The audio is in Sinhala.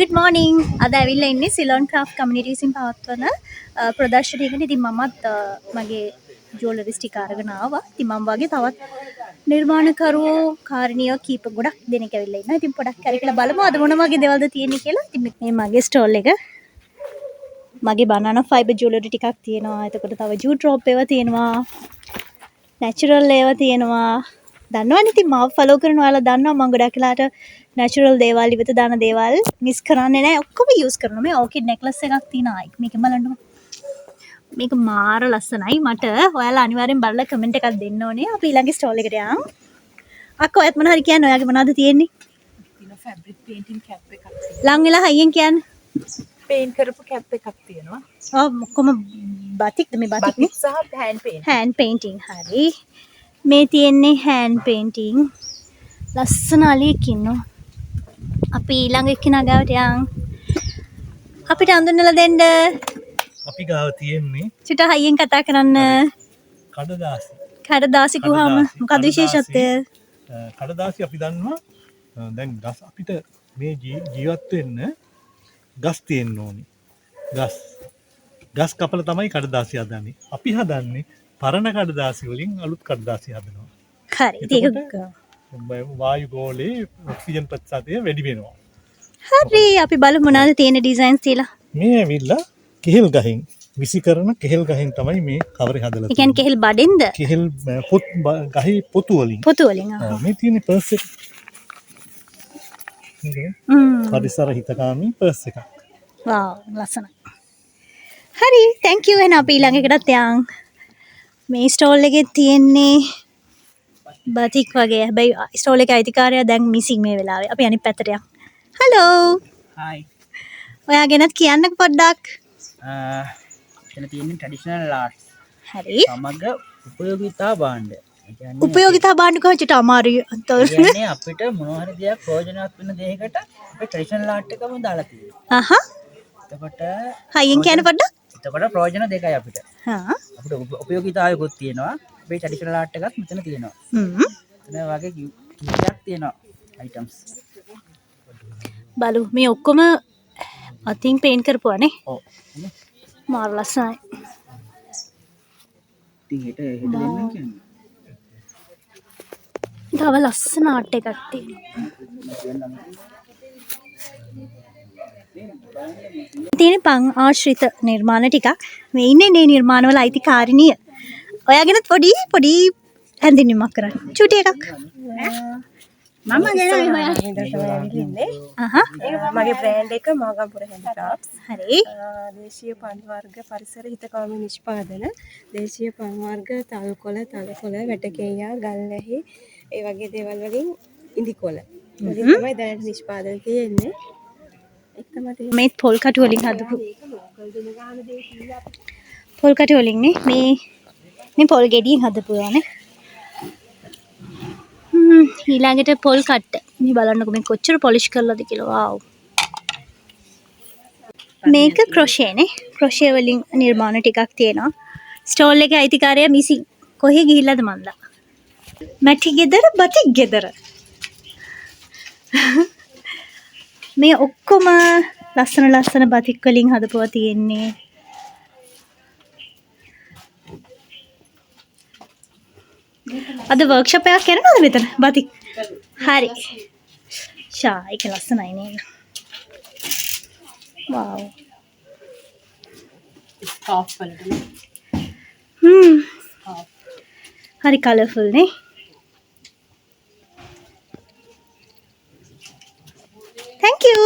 Good morning. අද ඇවිල්ලා ඉන්නේ සිලොන් ක්‍රාෆ්ට් කමියුනිටි විසින් පවත්වන ප්‍රදර්ශනයකට. ඉතින් මමත් මගේ ජුවලරිස් ටික අරගෙන ආවා. ඉතින් මම වගේ තවත් නිර්මාණකරුවෝ කාරණියෝ කීප ගොඩක් දෙනෙක් ඇවිල්ලා ඉන්නවා. ඉතින් පොඩක් කරකලා බලමු අද මොන වගේ දේවල්ද තියෙන්නේ කියලා. ඉතින් මේ මගේ ස්ටෝල් එක. මගේ බනානා ෆයිබර් ජුවලරි ටිකක් තියෙනවා. එතකොට තව ජූ ඩ්‍රොප් ඒවා තියෙනවා. නැචරල් ඒවා තියෙනවා. දන්නවනේ ඉතින් මාව ෆලෝ කරන ඔයාලා දන්නවා මම ගොඩක් වෙලාට නැචරල් දේවල් ඉවත දාන දේවල් මිස් කරන්නේ නැහැ. ඔක්කොම යූස් කරනවා. මේ ඕකිඩ් නෙක්ලස් එකක් තියෙනවා. මේක බලන්න. මේක මාර ලස්සනයි. මට ඔයාලා අනිවාර්යෙන් බලලා කමෙන්ට් එකක් දෙන්න ඕනේ. අපි ඊළඟ ස්ටෝල් එකට යමු. අක්කා ඔයත් මොනවද කියන්නේ? ඔයාගේ මොනවද තියෙන්නේ? තියෙන ෆැබ්‍රික් පේන්ටින් කැප් එකක්. ලං වෙලා හයියෙන් කියන්නේ. පේන්ට් කරපු කැප් එකක් තියෙනවා. ඔව් ඔක්කොම බතික්ද මේ බතික් නේ? සහ හෑන්ඩ් පේන්ට්. හෑන්ඩ් පේන්ටිං හරි. මේ තියෙන්නේ හෑන්ඩ් පේන්ටිං. ලස්සන අලියෙක් ඉන්නවා. අපි ඊළඟ එක්කිනා ගාවට යන්. අපිට අඳුනලා දෙන්න. අපි ගාව තියෙන්නේ චුට හයියෙන් කතා කරන්න. කඩදාසි. කඩදාසි ගුහාම මොකද විශේෂත්වය? කඩදාසි අපි දන්නවා දැන් ගස් අපිට මේ ජීවත් වෙන්න ගස් තියෙන්න ඕනි. ගස් කපලා තමයි කඩදාසි හදන්නේ. අපි හදන්නේ පරණ කඩදාසි වලින් අලුත් කඩදාසි හදනවා. හරි. ඒක වායු ගෝලයේ ඔක්සිජන් ප්‍රතිශතය වැඩි වෙනවා. හරි. අපි බලමු මොනවද තියෙන ඩිසයින්ස් තියලා. මේ ඇවිල්ලා කෙහෙල් ගහින් විසි කරන කෙහෙල් ගහින් තමයි මේ කවරේ හදලා ඒ කියන්නේ කෙහෙල් බඩෙන්ද? කෙහෙල් ගහේ පොතු වලින්. පොතු වලින්. මේ තියෙන පර්ස් එක. පරිසර හිතකාමී පර්ස් එකක්. වාව් ලස්සනයි. හරි. thank you. එහෙනම් අපි ඊළඟ එකටත් යන්. මේ ස්ටෝල් එකේ තියෙන්නේ බතික් වගේ. හැබැයි ස්ටෝල් එකේ අයිතිකාරයා දැන් මිසින් මේ වෙලාවේ. අපි අනිත් පැත්තට යමු. හලෝ. හායි. ඔයා ගැනත් කියන්න පොඩ්ඩක්. එතන තියෙන්නේ ට්‍රැඩිෂනල් ආර්ට්ස්. හරි. සමග උපයෝගිතා භාණ්ඩ. ඒ කියන්නේ උපයෝගිතා භාණ්ඩ කොහොමද අමාරුයි අතල්. කියන්නේ අපිට මොනවා හරි දෙයක් ප්‍රයෝජනවත් වෙන දෙයකට අපි ට්‍රැඩිෂනල් ආර්ට් එකම දාලා තියෙනවා. අහහ. එතකොට හයියෙන් කියන්න පොඩ්ඩක්. එතකොට ප්‍රයෝජන දෙකයි අපිට. හා. අපිට උපයෝගිතාවයකුත් තියෙනවා. අපේ ට්‍රැඩිෂනල් ආර්ට් එකත් මෙතන තියෙනවා. එතන වගේ කීයක් තියෙනවා අයිටම්ස්. බලු මේ ඔක්කොම අතින් පේන්ට් කරපුවානේ. ඔව්. මාර ලස්සනයි. ඉතින් හෙට දෙන්නම් කියන්නේ. තව ලස්සන ආර්ට් එකක් තියෙනවා. තියෙන පං ආශ්‍රිත නිර්මාණ ටිකක්. මේ ඉන්නේ නේ නිර්මාණවල අයිතිකාරිනිය. ඔයාගෙනත් පොඩි හැඳින්වීමක් කරන්න. චුටි එකක්. මම ගැන ඉන්නේ. අහහ. මගේ බ්‍රෑන්ඩ් එක මොගම්පුර හැන්ඩික්‍රාෆ්ට්ස්. හරි. දේශීය පන් වර්ග පරිසර හිතකාමී නිෂ්පාදන. දේශීය පන් වර්ග තල්කොළ, වැටකෙයියා, ගල්ලැහි ඒ වගේ දේවල් වලින් ඉදිකොළ. වලින් තමයි දැනට නිෂ්පාදන තියෙන්නේ. මේ පොල් කටු වලින් හදපු පොල් කටු වලින් නේ මේ පොල් ගෙඩියෙන් හදපුවානේ. ඊළඟට පොල් කට්ට. මේ බලන්නකො මේ කොච්චර පොලිෂ් කරලාද කියලා. වාව්. මේක ක්‍රොෂේ නේ. ක්‍රොෂේ වලින් නිර්මාණ ටිකක් තියෙනවා. ස්ටෝල් එකේ අයිතිකාරයා මිසින්. කොහේ ගිහිල්ලාද මන්දා? මැටි ගෙදර බතික් ගෙදර. මේ ඔක්කොම ලස්සන බතික් වලින් හදපුවා තියෙන්නේ. අද වර්ක්ෂොප් එකක් කරනවද මෙතන? බතික්. හරි. ෂා ඒක ලස්සනයි නේද? වව්. ස්කාර්ෆ් වලට. හරි කලර්ෆුල් නේ? thank you.